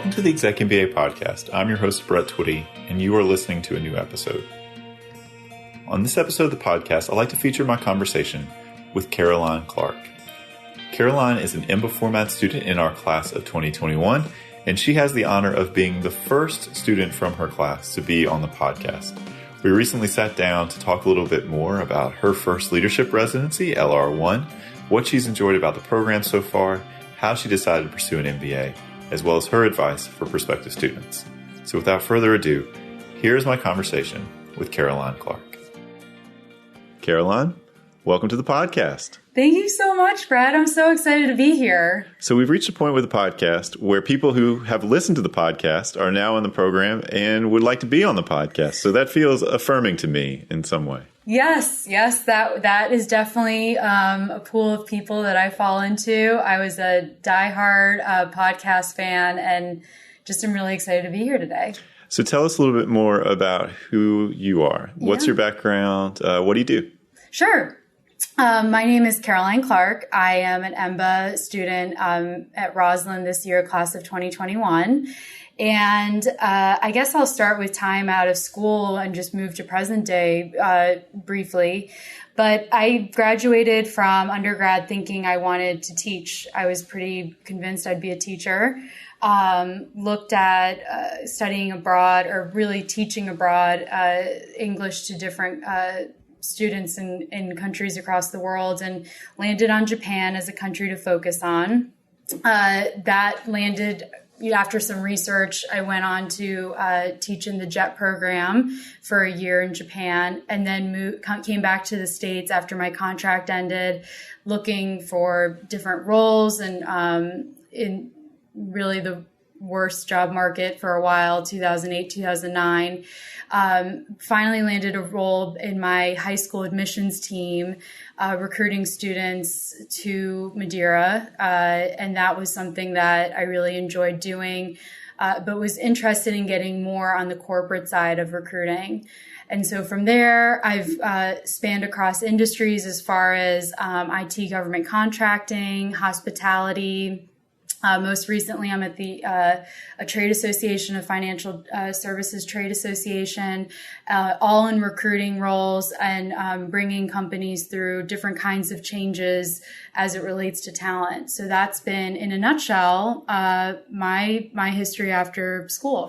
Welcome to the ExecMBA podcast. I'm your host, Brett Twitty, and you are listening to a new episode. On this episode of the podcast, I'd like to feature my conversation with Caroline Clark. Caroline is an EMBA format student in our class of 2021, and she has the honor of being the first student from her class to be on the podcast. We recently sat down to talk a little bit more about her first leadership residency, LR1, what she's enjoyed about the program so far, how she decided to pursue an MBA, as well as her advice for prospective students. So without further ado, here's my conversation with Caroline Clark. Caroline, welcome to the podcast. Thank you so much, Brad. I'm so excited to be here. So we've reached a point with the podcast where people who have listened to the podcast are now in the program and would like to be on the podcast. So that feels affirming to me in some way. Yes, that is definitely a pool of people that I fall into. I was a diehard podcast fan and just am really excited to be here today. So tell us a little bit more about who you are. What's your background? What do you do? Sure. My name is Caroline Clark. I am an EMBA student at Roslyn this year, class of 2021. And I guess I'll start with time out of school and just move to present day briefly. But I graduated from undergrad thinking I wanted to teach. I was pretty convinced I'd be a teacher. Looked at studying abroad or really teaching abroad English to different students in countries across the world, and landed on Japan as a country to focus on. That landed after some research. I went on to teach in the JET program for a year in Japan, and then came back to the States after my contract ended, looking for different roles, and in really the worst job market for a while, 2008, 2009. Finally landed a role in my high school admissions team, recruiting students to Madeira. And that was something that I really enjoyed doing, but was interested in getting more on the corporate side of recruiting. And so from there, I've spanned across industries as far as IT, government contracting, hospitality. Most recently, I'm at the a trade association, a financial services trade association, all in recruiting roles and bringing companies through different kinds of changes as it relates to talent. So that's been, in a nutshell, my history after school.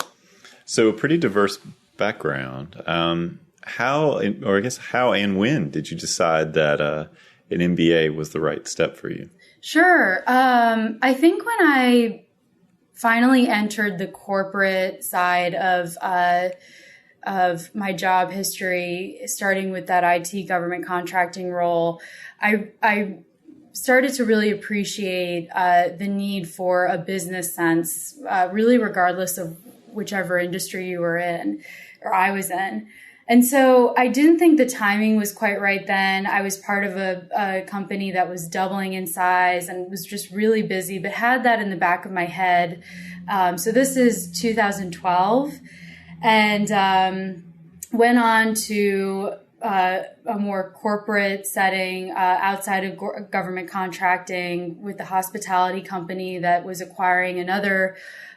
So a pretty diverse background. How and when did you decide that an MBA was the right step for you? Sure. I think when I finally entered the corporate side of my job history, starting with that IT government contracting role, I started to really appreciate the need for a business sense, really regardless of whichever industry you were in or I was in. And so I didn't think the timing was quite right then. I was part of a company that was doubling in size and was just really busy, but had that in the back of my head. So this is 2012, and went on to a more corporate setting outside of government contracting with the hospitality company that was acquiring another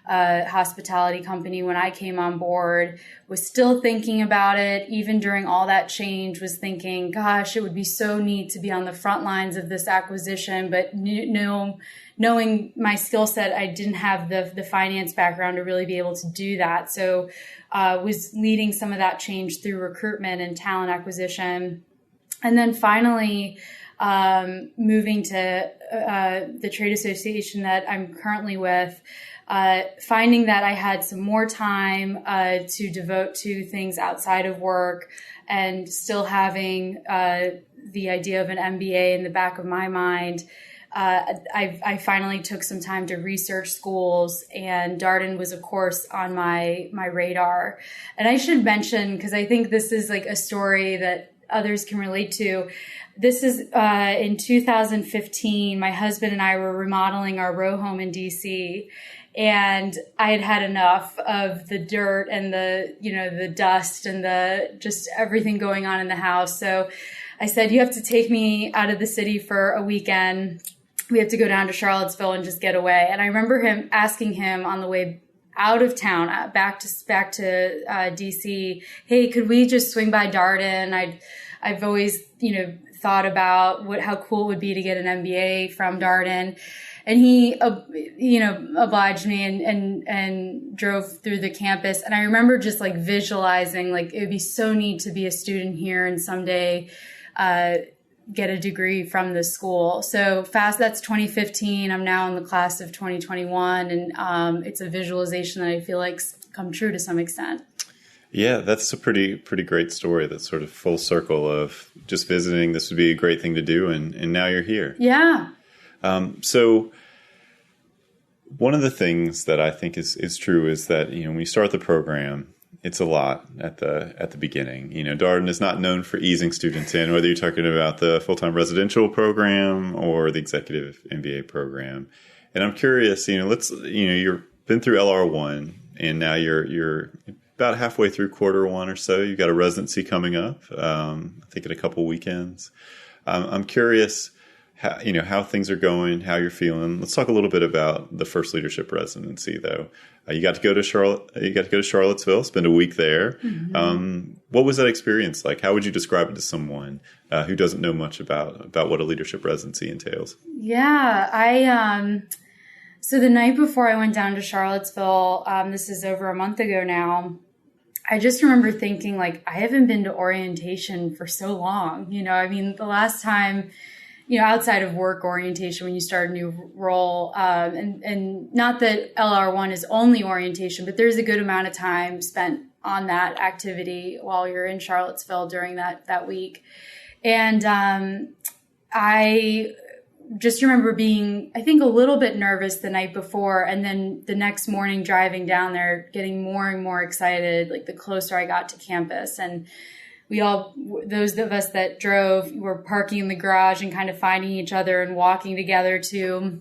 hospitality company when I came on board. Was still thinking about it, even during all that change, was thinking, gosh, it would be so neat to be on the front lines of this acquisition, but knowing my skill set, I didn't have the finance background to really be able to do that. So was leading some of that change through recruitment and talent acquisition. And then finally moving to the trade association that I'm currently with, finding that I had some more time to devote to things outside of work, and still having the idea of an MBA in the back of my mind. I finally took some time to research schools, and Darden was, of course, on my radar. And I should mention, because I think this is like a story that others can relate to. This is in 2015, my husband and I were remodeling our row home in DC. And I had had enough of the dirt and the dust and the just everything going on in the house. So I said, you have to take me out of the city for a weekend. We have to go down to Charlottesville and just get away. And I remember asking him on the way out of town, back to DC. Hey, could we just swing by Darden? I've always, thought about how cool it would be to get an MBA from Darden. And he, obliged me and drove through the campus. And I remember just like visualizing, like, it would be so neat to be a student here and someday, get a degree from the school. So fast, that's 2015. I'm now in the class of 2021. And, it's a visualization that I feel like's come true to some extent. Yeah, that's a pretty great story. That's sort of full circle of just visiting. This would be a great thing to do. And now you're here. Yeah. So one of the things that I think is true is that, when you start the program, it's a lot at the beginning. Darden is not known for easing students in, whether you're talking about the full-time residential program or the executive MBA program. And I'm curious, you've been through LR1 and now you're about halfway through quarter one or so. You've got a residency coming up, I think in a couple weekends. I'm curious how things are going, how you're feeling. Let's talk a little bit about the first leadership residency, though. You got to go to Charlottesville, spend a week there. Mm-hmm. What was that experience like? How would you describe it to someone who doesn't know much about what a leadership residency entails? Yeah, so the night before I went down to Charlottesville, this is over a month ago now, I just remember thinking, like, I haven't been to orientation for so long. The last time, outside of work orientation, when you start a new role, and not that LR1 is only orientation, but there's a good amount of time spent on that activity while you're in Charlottesville during that week. And I just remember being, I think, a little bit nervous the night before. And then the next morning driving down there, getting more and more excited, like the closer I got to campus. And those of us that drove were parking in the garage and kind of finding each other and walking together to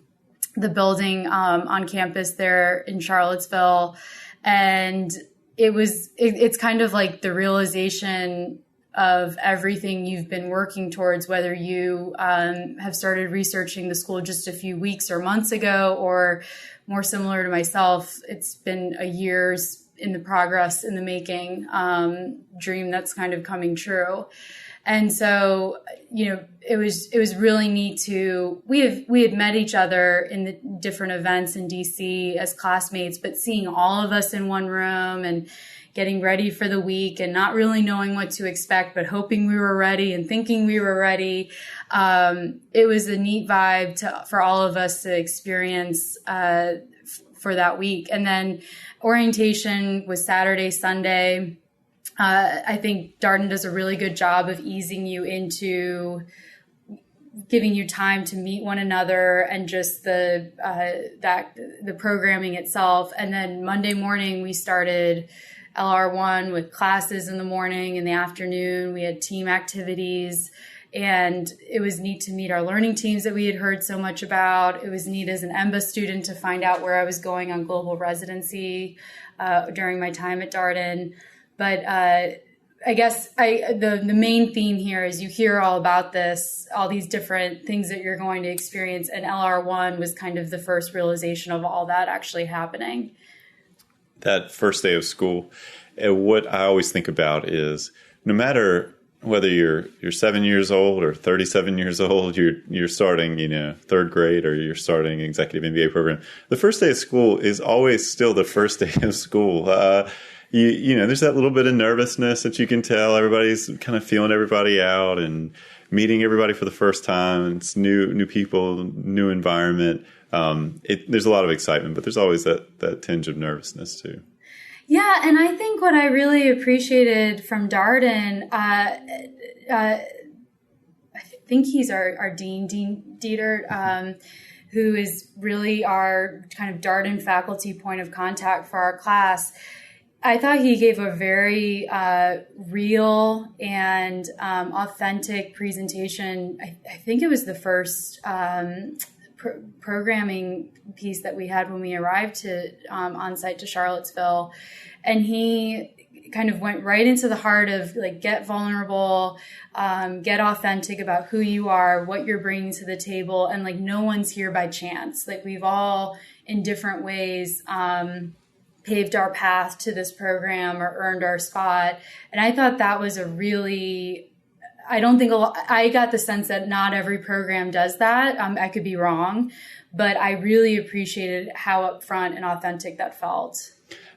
the building on campus there in Charlottesville. And it's kind of like the realization of everything you've been working towards, whether you have started researching the school just a few weeks or months ago, or more similar to myself, it's been a year's in the making dream that's kind of coming true. And so, it was really neat we had met each other in the different events in DC as classmates, but seeing all of us in one room and getting ready for the week and not really knowing what to expect, but hoping we were ready and thinking we were ready. It was a neat vibe for all of us to experience for that week. And then orientation was Saturday, Sunday. I think Darden does a really good job of easing you into giving you time to meet one another and just the programming itself. And then Monday morning, we started LR1 with classes in the morning. In the afternoon, we had team activities. And it was neat to meet our learning teams that we had heard so much about. It was neat as an EMBA student to find out where I was going on global residency during my time at Darden. But I guess the main theme here is you hear all about this, all these different things that you're going to experience. And LR1 was kind of the first realization of all that actually happening. That first day of school, what I always think about is no matter whether you're 7 years old or 37 years old, you're starting, third grade, or you're starting an executive MBA program. The first day of school is always still the first day of school. There's that little bit of nervousness that you can tell. Everybody's kind of feeling everybody out and meeting everybody for the first time. It's new people, new environment. There's a lot of excitement, but there's always that tinge of nervousness too. Yeah, and I think what I really appreciated from Darden, I think he's our Dean Dietert, who is really our kind of Darden faculty point of contact for our class. I thought he gave a very real and authentic presentation. I think it was the first programming piece that we had when we arrived on site to Charlottesville. And he kind of went right into the heart of like, get vulnerable, get authentic about who you are, what you're bringing to the table. And like, no one's here by chance. Like we've all in different ways, paved our path to this program or earned our spot. And I thought that was I got the sense that not every program does that. I could be wrong, but I really appreciated how upfront and authentic that felt.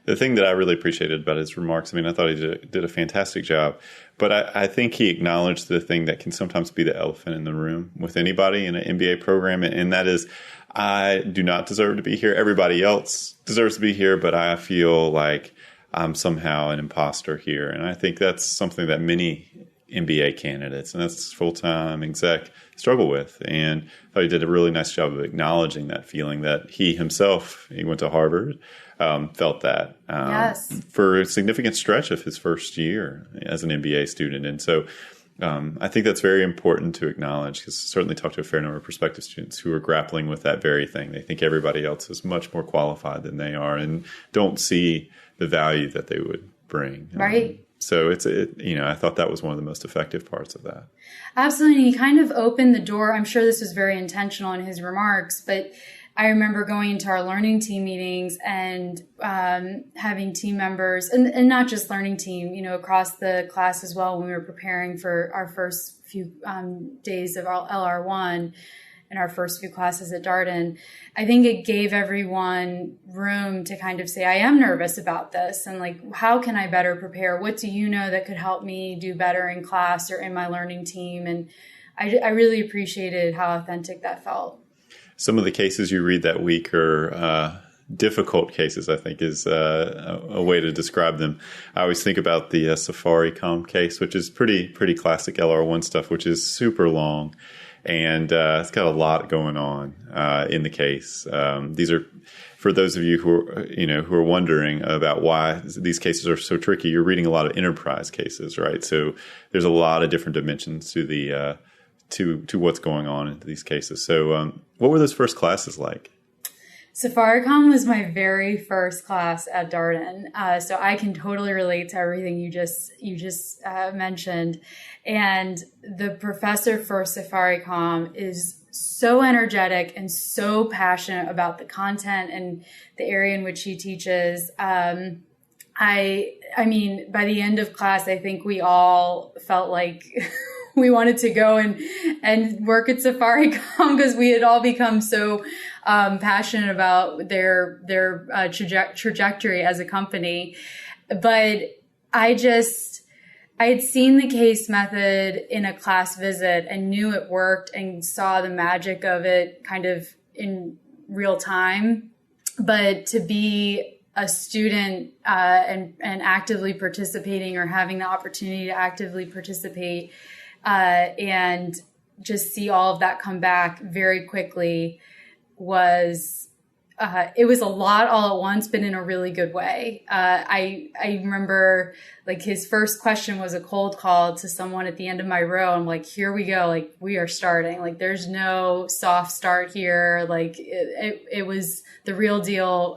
The thing that I really appreciated about his remarks, I thought he did a fantastic job, but I think he acknowledged the thing that can sometimes be the elephant in the room with anybody in an MBA program, and that is, I do not deserve to be here. Everybody else deserves to be here, but I feel like I'm somehow an imposter here. And I think that's something that many MBA candidates, and that's full-time exec, struggle with. And I thought he did a really nice job of acknowledging that feeling that he went to Harvard, felt that yes. for a significant stretch of his first year as an MBA student. And so I think that's very important to acknowledge, because I certainly talked to a fair number of prospective students who are grappling with that very thing. They think everybody else is much more qualified than they are and don't see the value that they would bring. Right. So I thought that was one of the most effective parts of that. Absolutely. He kind of opened the door. I'm sure this was very intentional in his remarks, but I remember going into our learning team meetings and having team members, and not just learning team, across the class as well, when we were preparing for our first few days of our LR1 and our first few classes at Darden. I think it gave everyone room to kind of say, I am nervous about this. And like, how can I better prepare? What do you know that could help me do better in class or in my learning team? And I really appreciated how authentic that felt. Some of the cases you read that week are difficult cases, I think, is a way to describe them. I always think about the Safaricom case, which is pretty classic LR1 stuff, which is super long. And it's got a lot going on in the case. These are, for those of you who are wondering about why these cases are so tricky. You're reading a lot of enterprise cases, right? So there's a lot of different dimensions to the to what's going on in these cases. So what were those first classes like? Safaricom was my very first class at Darden, so I can totally relate to everything you just mentioned. And the professor for Safaricom is so energetic and so passionate about the content and the area in which he teaches. I mean, by the end of class, I think we all felt like we wanted to go and work at Safaricom, because we had all become so passionate about their trajectory as a company. But I had seen the case method in a class visit and knew it worked and saw the magic of it kind of in real time. But to be a student and actively participating, or having the opportunity to actively participate and just see all of that come back very quickly it was a lot all at once, but in a really good way. I remember, like, his first question was a cold call to someone at the end of my row. I'm like, here we go. Like, we are starting. Like, there's no soft start here. Like, it was the real deal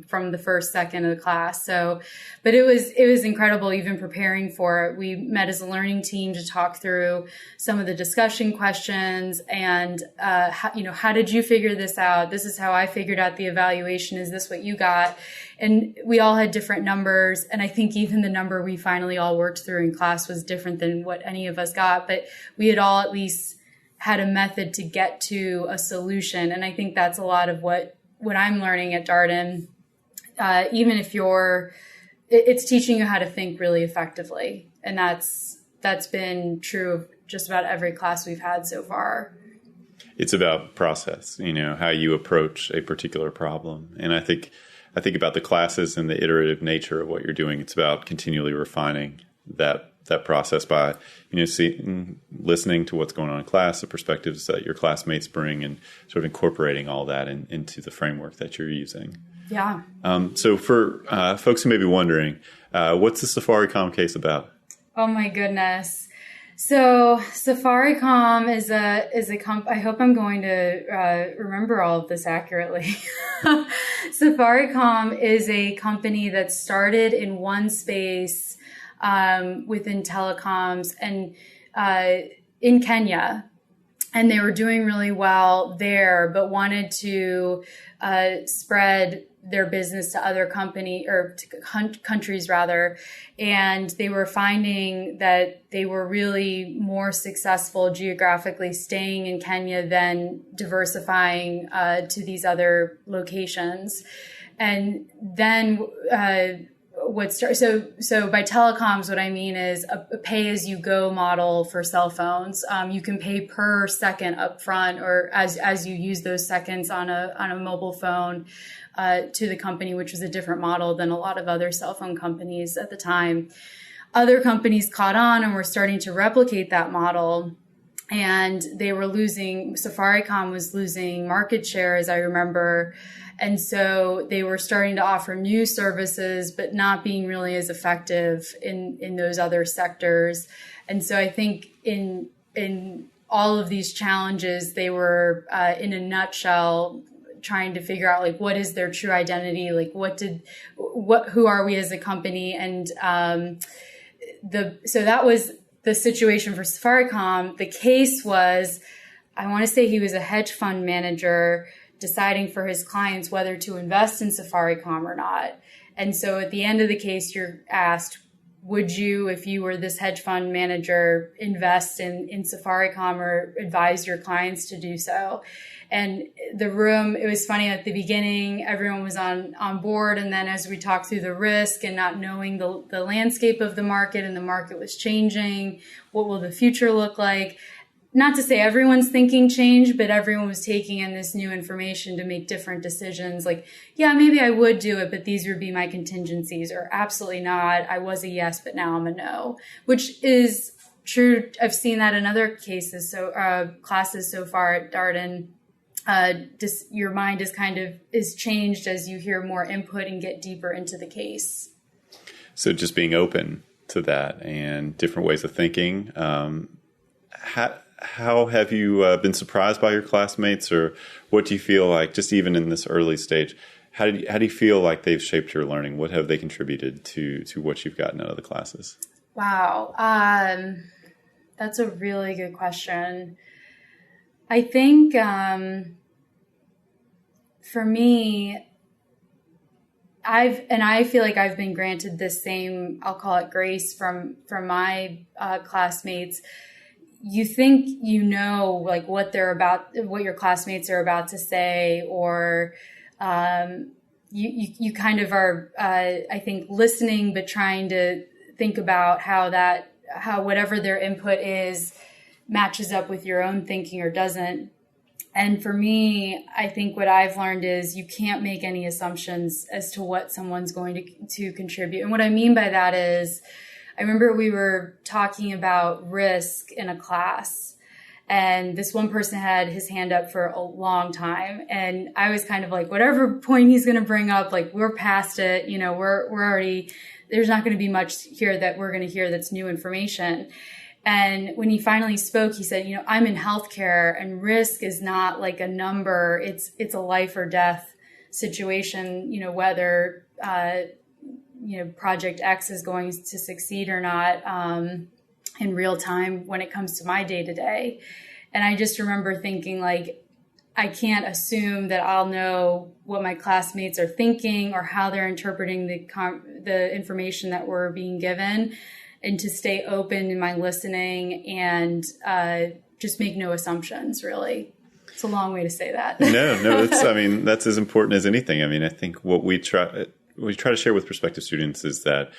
from the first second of the class. So, but it was incredible even preparing for it. We met as a learning team to talk through some of the discussion questions and, how did you figure this out? This is how I figured out the evaluation. Is this what you got? And we all had different numbers. And I think even the number we finally all worked through in class was different than what any of us got. But we had all at least had a method to get to a solution. And I think that's a lot of what I'm learning at Darden. Even if it's teaching you how to think really effectively. And that's been true of just about every class we've had so far. It's about process, how you approach a particular problem. And I think about the classes and the iterative nature of what you're doing. It's about continually refining that process by, listening to what's going on in class, the perspectives that your classmates bring, and sort of incorporating all that into the framework that you're using. Yeah. So for folks who may be wondering, what's the Safaricom case about? Oh my goodness. So Safaricom is a company. I hope I'm going to remember all of this accurately. Safaricom is a company that started in one space within telecoms and in Kenya. and they were doing really well there, but wanted to spread their business to other countries rather. And they were finding that they were really more successful geographically staying in Kenya than diversifying to these other locations. And then so by telecoms, what I mean is a pay-as-you-go model for cell phones. You can pay per second upfront, or as you use those seconds on a mobile phone to the company, which was a different model than a lot of other cell phone companies at the time. Other companies caught on and were starting to replicate that model. And they were Safaricom was losing market share, as I remember. And so they were starting to offer new services, but not being really as effective in those other sectors. And so I think in all of these challenges, they were, in a nutshell, trying to figure out, like, what is their true identity? Like, who are we as a company? And so that was the situation for Safaricom. The case was, I want to say he was a hedge fund manager deciding for his clients whether to invest in Safaricom or not. And so at the end of the case, you're asked, would you, if you were this hedge fund manager, invest in Safaricom or advise your clients to do so? And the room, it was funny at the beginning, everyone was on board. And then as we talked through the risk and not knowing the landscape of the market, and the market was changing, what will the future look like? Not to say everyone's thinking changed, but everyone was taking in this new information to make different decisions. Like, yeah, maybe I would do it, but these would be my contingencies, or absolutely not. I was a yes, but now I'm a no, which is true. I've seen that in other cases. Classes so far at Darden, your mind is changed as you hear more input and get deeper into the case. So just being open to that and different ways of thinking. How have you been surprised by your classmates, or what do you feel like, just even in this early stage, how do you feel like they've shaped your learning? What have they contributed to what you've gotten out of the classes? Wow. That's a really good question. I think for me, I feel like I've been granted this same, I'll call it grace from my classmates. You think you know, like, what your classmates are about to say, or you kind of are, I think, listening, but trying to think about how whatever their input is matches up with your own thinking or doesn't. And for me, I think what I've learned is you can't make any assumptions as to what someone's going to contribute. And what I mean by that is, I remember we were talking about risk in a class, and this one person had his hand up for a long time. And I was kind of like, whatever point he's going to bring up, like, we're past it. You know, we're already, there's not going to be much here that we're going to hear that's new information. And when he finally spoke, he said, I'm in healthcare, and risk is not like a number. It's a life or death situation, whether, Project X is going to succeed or not in real time when it comes to my day to day. And I just remember thinking, like, I can't assume that I'll know what my classmates are thinking or how they're interpreting the information that we're being given, and to stay open in my listening and just make no assumptions, really. It's a long way to say that. No, that's as important as anything. I think what we try to share with prospective students is that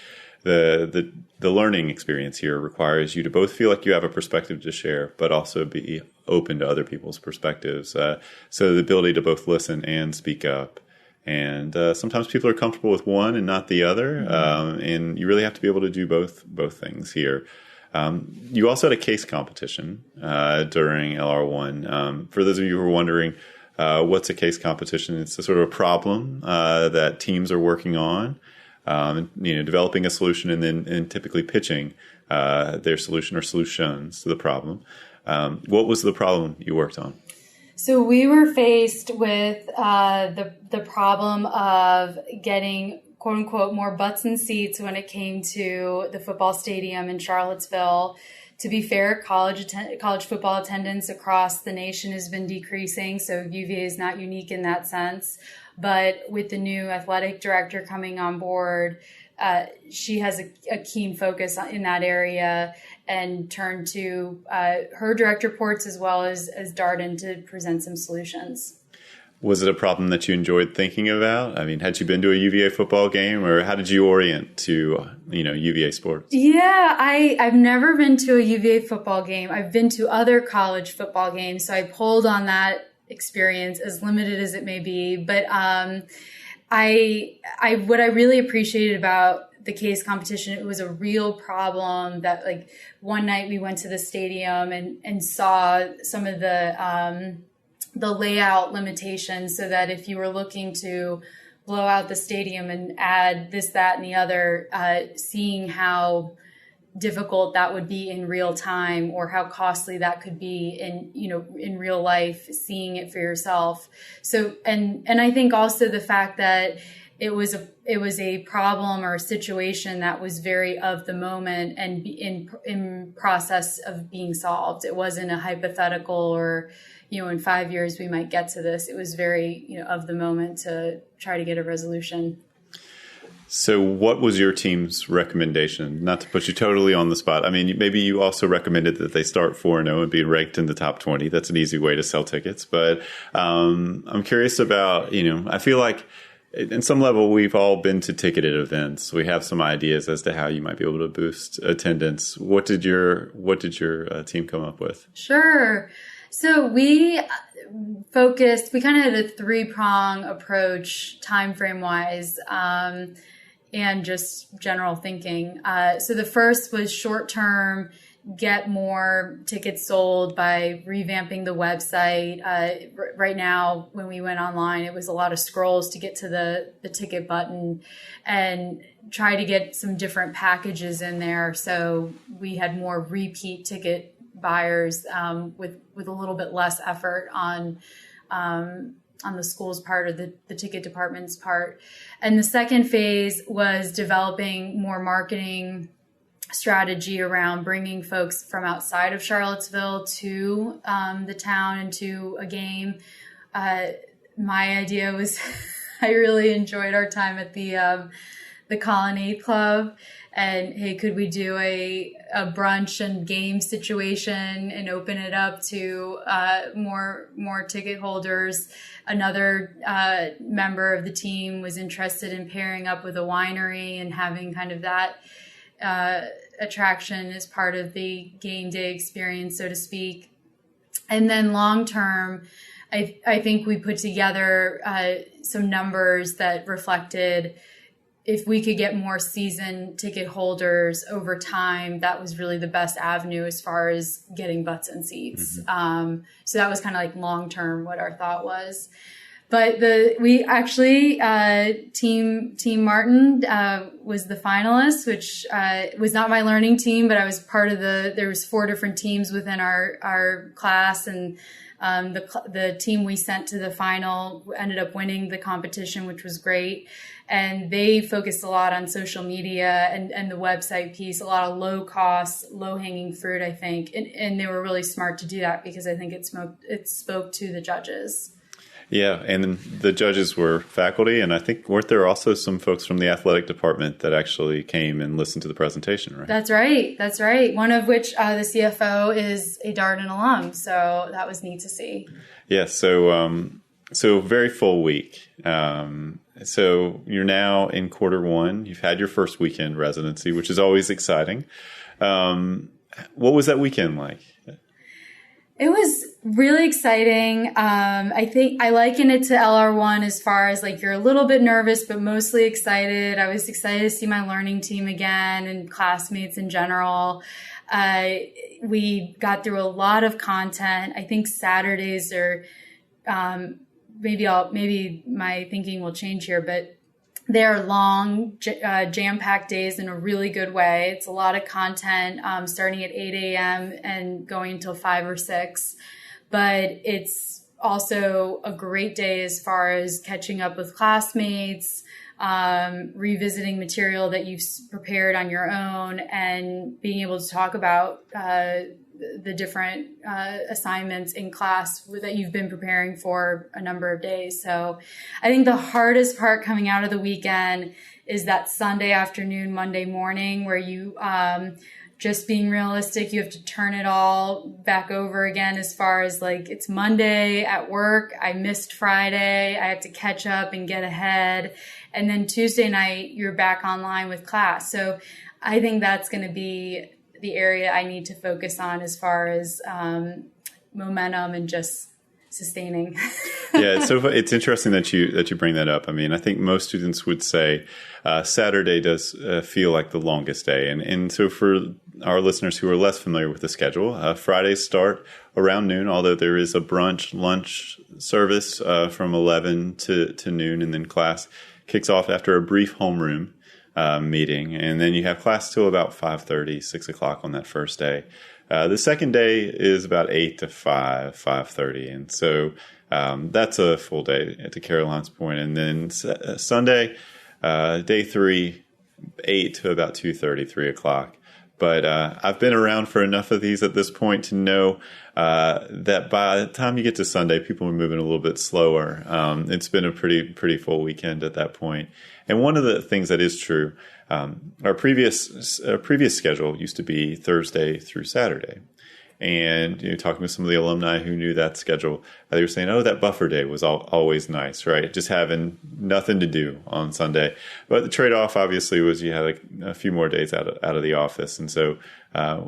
the learning experience here requires you to both feel like you have a perspective to share, but also be open to other people's perspectives. So the ability to both listen and speak up. And sometimes people are comfortable with one and not the other. And you really have to be able to do both things here. You also had a case competition during LR1. For those of you who are wondering, what's a case competition? It's a sort of a problem that teams are working on, developing a solution and typically pitching their solution or solutions to the problem. What was the problem you worked on? So we were faced with the problem of getting, quote unquote, more butts and seats when it came to the football stadium in Charlottesville To be fair, college football attendance across the nation has been decreasing, so UVA is not unique in that sense. But with the new athletic director coming on board, she has a keen focus in that area and turned to her direct reports as well as Darden to present some solutions. Was it a problem that you enjoyed thinking about? I mean, had you been to a UVA football game, or how did you orient to, UVA sports? Yeah, I've never been to a UVA football game. I've been to other college football games, so I pulled on that experience, as limited as it may be. But what I really appreciated about the case competition, it was a real problem that, like, one night we went to the stadium and saw some of the layout limitations, so that if you were looking to blow out the stadium and add this, that, and the other, seeing how difficult that would be in real time, or how costly that could be in real life, seeing it for yourself. So, and I think also the fact that it was a problem or a situation that was very of the moment and in process of being solved. It wasn't a hypothetical or, in 5 years we might get to this. It was very, of the moment to try to get a resolution. So what was your team's recommendation? Not to put you totally on the spot. I mean, maybe you also recommended that they start 4-0 and be ranked in the top 20. That's an easy way to sell tickets. But I'm curious about, I feel like in some level, we've all been to ticketed events. We have some ideas as to how you might be able to boost attendance. What did your team come up with? Sure. So we kind of had a 3-prong approach, time frame wise, and just general thinking. So the first was short term, get more tickets sold by revamping the website. Right now, when we went online, it was a lot of scrolls to get to the ticket button, and try to get some different packages in there. So we had more repeat ticket buyers with a little bit less effort on the school's part or the ticket department's part. And the second phase was developing more marketing strategy around bringing folks from outside of Charlottesville to the town and to a game. My idea was I really enjoyed our time at the Colony Club, and hey, could we do a brunch and game situation and open it up to more ticket holders? Another member of the team was interested in pairing up with a winery and having kind of that attraction as part of the game day experience, so to speak. And then long term, I think we put together some numbers that reflected if we could get more season ticket holders over time, that was really the best avenue as far as getting butts and seats. Mm-hmm. So that was kind of like long term what our thought was. But we actually, Team Martin was the finalist, which was not my learning team, but I was part of there was 4 different teams within our class, and the team we sent to the final ended up winning the competition, which was great. And they focused a lot on social media and the website piece, a lot of low cost, low hanging fruit, I think. And they were really smart to do that because I think it spoke to the judges. Yeah, and the judges were faculty, and I think weren't there also some folks from the athletic department that actually came and listened to the presentation, right? That's right. One of which, the CFO, is a Darden alum, so that was neat to see. Yeah, so very full week. So you're now in quarter 1. You've had your first weekend residency, which is always exciting. What was that weekend like? It was really exciting. I think I liken it to LR1 as far as like you're a little bit nervous, but mostly excited. I was excited to see my learning team again and classmates in general. We got through a lot of content. I think Saturdays are, maybe my thinking will change here, but they're long, jam-packed days in a really good way. It's a lot of content, starting at 8 a.m. and going until 5 or 6. But it's also a great day as far as catching up with classmates, revisiting material that you've prepared on your own, and being able to talk about the different assignments in class that you've been preparing for a number of days. So I think the hardest part coming out of the weekend is that Sunday afternoon, Monday morning, where you, just being realistic, you have to turn it all back over again as far as like, it's Monday at work, I missed Friday, I have to catch up and get ahead. And then Tuesday night, you're back online with class. So I think that's going to be the area I need to focus on as far as momentum and just sustaining. Yeah, so it's interesting that you bring that up. I mean, I think most students would say Saturday does feel like the longest day, and so for our listeners who are less familiar with the schedule, Fridays start around noon. Although there is a brunch lunch service from 11 to noon, and then class kicks off after a brief homeroom meeting, and then you have class till about 5:30, 6 o'clock on that first day. The second day is about 8 to 5:30, and so that's a full day, to Caroline's point. And then Sunday, day 3, 8 to about 2:30, 3 o'clock. But I've been around for enough of these at this point to know that by the time you get to Sunday, people are moving a little bit slower. It's been a pretty full weekend at that point. And one of the things that is true, our previous schedule used to be Thursday through Saturday. And talking to some of the alumni who knew that schedule, they were saying, "Oh, that buffer day was always nice, right? Just having nothing to do on Sunday." But the trade-off, obviously, was you had a few more days out of the office, and so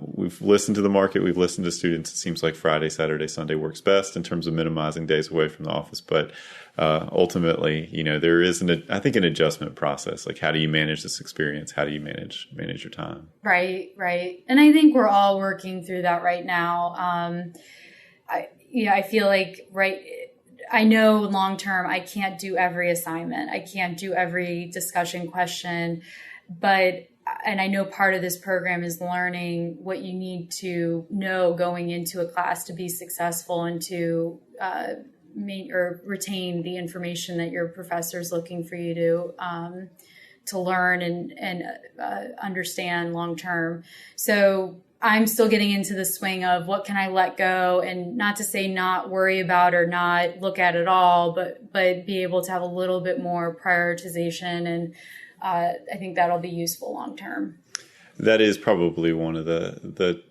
we've listened to the market, we've listened to students. It seems like Friday, Saturday, Sunday works best in terms of minimizing days away from the office. But ultimately, there is I think an adjustment process. Like, how do you manage this experience? How do you manage your time? Right. And I think we're all working through that right now. I feel like, I know long term, I can't do every assignment. I can't do every discussion question, and I know part of this program is learning what you need to know going into a class to be successful and to retain the information that your professor is looking for you to learn and understand long term. So I'm still getting into the swing of what can I let go, and not to say not worry about or not look at it all, but be able to have a little bit more prioritization. And I think that'll be useful long term. That is probably one of the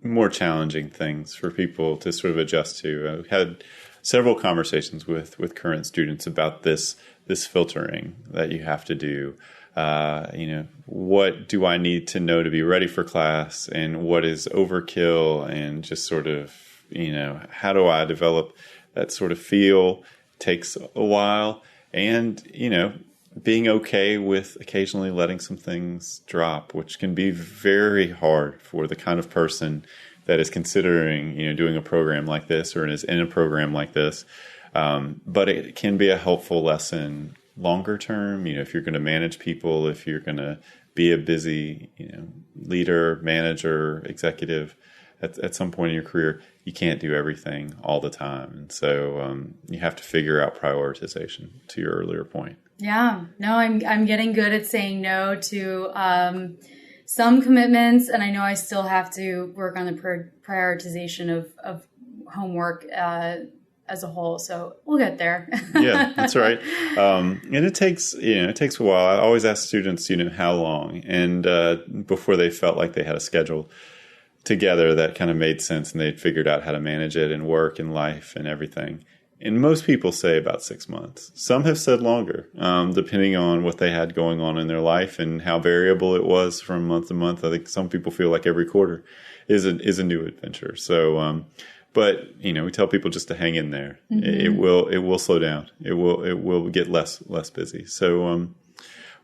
more challenging things for people to sort of adjust to. I've had several conversations with current students about this filtering that you have to do. What do I need to know to be ready for class, and what is overkill, and just sort of, how do I develop that sort of feel? Takes a while, and, being okay with occasionally letting some things drop, which can be very hard for the kind of person that is considering, doing a program like this or is in a program like this. But it can be a helpful lesson longer term, if you're going to manage people, if you're going to be a busy, leader, manager, executive, at some point in your career, you can't do everything all the time. And so you have to figure out prioritization, to your earlier point. Yeah, no, I'm getting good at saying no to some commitments, and I know I still have to work on the prioritization of homework as a whole. So we'll get there. Yeah, that's right. And it takes a while. I always ask students, how long, and before they felt like they had a schedule together that kind of made sense and they'd figured out how to manage it in work and life and everything. And most people say about 6 months. Some have said longer, depending on what they had going on in their life and how variable it was from month to month. I think some people feel like every quarter is a new adventure. So, but we tell people just to hang in there. Mm-hmm. It will slow down. It will get less busy. So,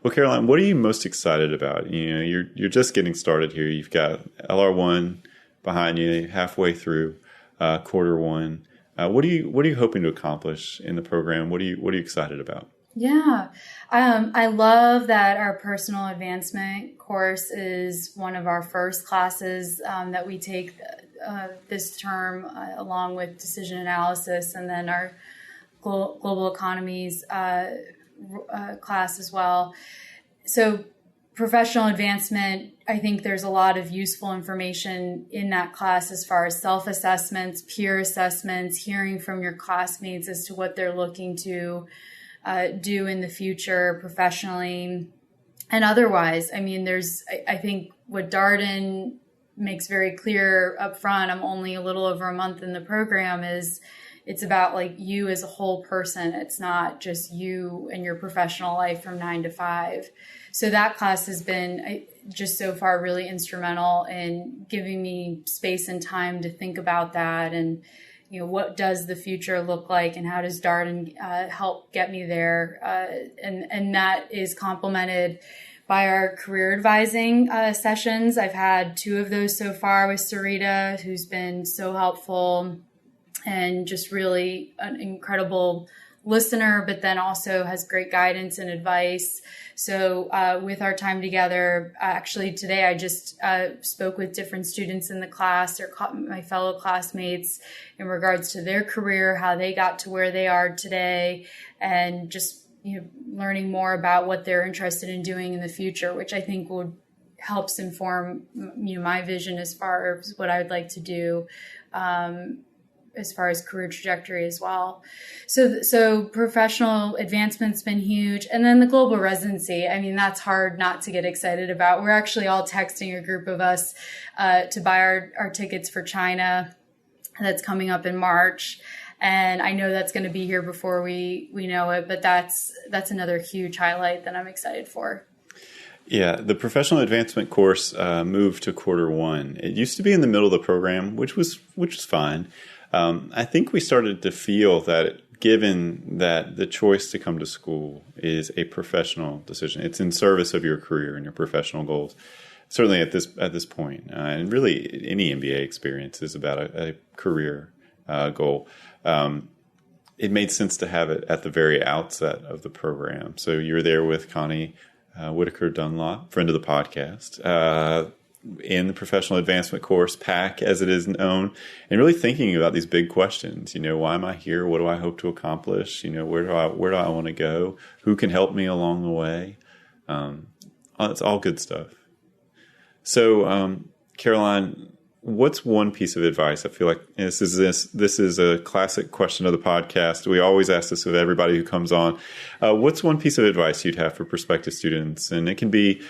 well, Caroline, what are you most excited about? You're just getting started here. You've got LR1 behind you, halfway through quarter one. What are you hoping to accomplish in the program? What are you excited about? Yeah, I love that our personal advancement course is one of our first classes that we take this term, along with decision analysis, and then our global economies class as well. So professional advancement, I think there's a lot of useful information in that class as far as self-assessments, peer assessments, hearing from your classmates as to what they're looking to do in the future professionally and otherwise. I mean, I think what Darden makes very clear up front, I'm only a little over a month in the program, is it's about like you as a whole person. It's not just you and your professional life from 9 to 5. So that class has been just so far really instrumental in giving me space and time to think about that. And, what does the future look like and how does Darden help get me there? And that is complemented by our career advising sessions. I've had 2 of those so far with Sarita, who's been so helpful and just really an incredible listener, but then also has great guidance and advice. So with our time together, actually today I just spoke with different students in the class or my fellow classmates in regards to their career, how they got to where they are today, and just learning more about what they're interested in doing in the future, which I think helps inform my vision as far as what I would like to do as far as career trajectory as well. So professional advancement's been huge. And then the global residency, I mean, that's hard not to get excited about. We're actually all texting a group of us to buy our tickets for China. That's coming up in March. And I know that's going to be here before we know it, but that's another huge highlight that I'm excited for. Yeah, the professional advancement course moved to Q1. It used to be in the middle of the program, which was fine. I think we started to feel that given that the choice to come to school is a professional decision, it's in service of your career and your professional goals. Certainly at this point, and really any MBA experience is about a career goal. It made sense to have it at the very outset of the program. So you were there with Connie Whitaker Dunlop, friend of the podcast, in the professional advancement course, PAC as it is known, and really thinking about these big questions. Why am I here? What do I hope to accomplish? Where do I want to go? Who can help me along the way? It's all good stuff. So, Caroline, what's one piece of advice? I feel like this is a classic question of the podcast. We always ask this of everybody who comes on. What's one piece of advice you'd have for prospective students? And it can be,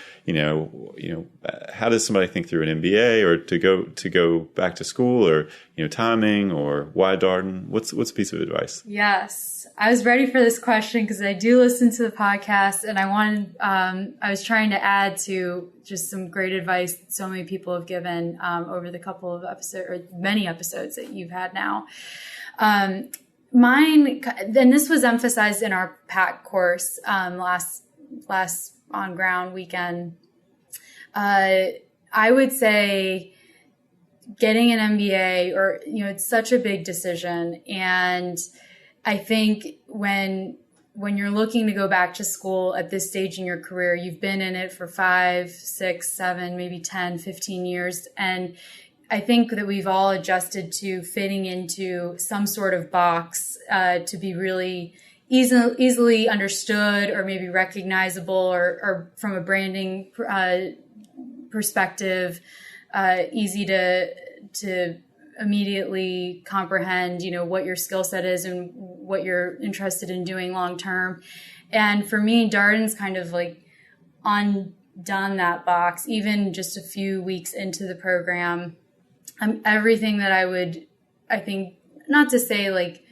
how does somebody think through an MBA or to go back to school, or timing, or why Darden? What's a piece of advice? Yes, I was ready for this question because I do listen to the podcast, and I was trying to add to just some great advice that so many people have given over the couple of episodes, or many episodes that you've had now. Mine, and this was emphasized in our PAC course last on ground weekend. I would say getting an MBA, or it's such a big decision, and I think when you're looking to go back to school at this stage in your career, you've been in it for 5, 6, 7, maybe 10, 15 years. And I think that we've all adjusted to fitting into some sort of box to be really easily understood, or maybe recognizable, or from a branding perspective, easy to immediately comprehend, what your skill set is and what you're interested in doing long term. And for me, Darden's kind of like undone that box, even just a few weeks into the program. Everything that I think, not to say like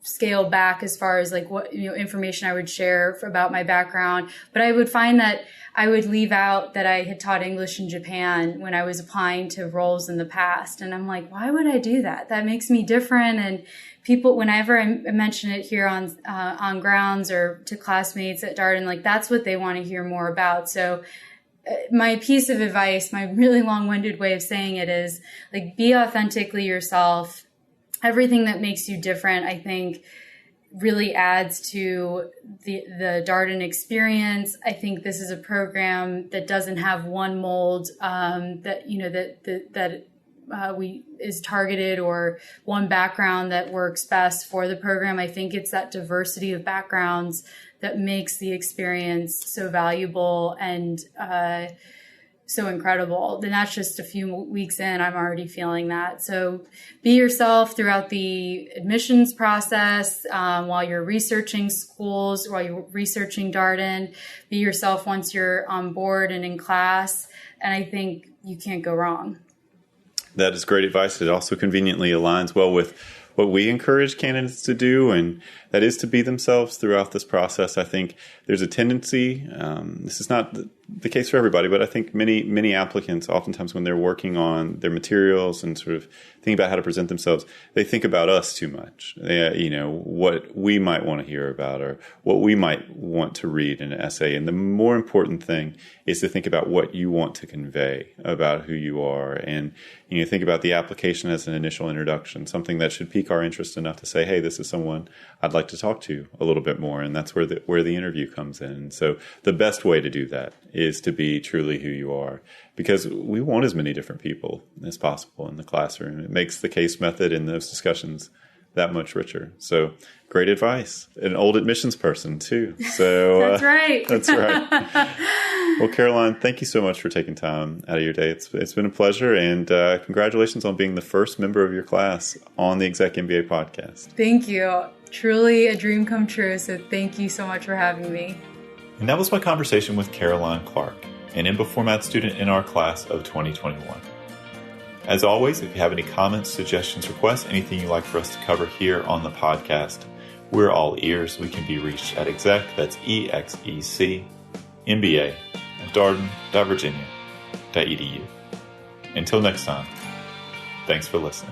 scale back as far as like what information I would share about my background, but I would find that I would leave out that I had taught English in Japan when I was applying to roles in the past. And I'm like, why would I do that? That makes me different. And people, whenever I mention it here on grounds or to classmates at Darden, like that's what they want to hear more about. So my piece of advice, my really long-winded way of saying it is like, be authentically yourself. Everything that makes you different, I think, really adds to the Darden experience. I think this is a program that doesn't have one mold that is targeted or one background that works best for the program. I think it's that diversity of backgrounds that makes the experience so valuable and so incredible. And that's just a few weeks in, I'm already feeling that. So be yourself throughout the admissions process, while you're researching schools, while you're researching Darden. Be yourself once you're on board and in class. And I think you can't go wrong. That is great advice. It also conveniently aligns well with what we encourage candidates to do, and that is to be themselves throughout this process. I think there's a tendency, this is not the case for everybody, but I think many applicants, oftentimes when they're working on their materials and sort of thinking about how to present themselves, they think about us too much. What we might want to hear about or what we might want to read in an essay. And the more important thing is to think about what you want to convey about who you are. And think about the application as an initial introduction, something that should pique our interest enough to say, hey, this is someone I'd like to talk to a little bit more. And that's where the interview comes in. And so the best way to do that is to be truly who you are, because we want as many different people as possible in the classroom. It makes the case method in those discussions that much richer. So great advice. An old admissions person too. So that's right. That's right. Well, Caroline, thank you so much for taking time out of your day. It's been a pleasure, and congratulations on being the first member of your class on the ExecMBA podcast. Thank you. Truly a dream come true. So thank you so much for having me. And that was my conversation with Caroline Clark, an EMBA format student in our class of 2021. As always, if you have any comments, suggestions, requests, anything you'd like for us to cover here on the podcast, we're all ears. We can be reached at exec, that's ExecMBA, at darden.virginia.edu. Until next time, thanks for listening.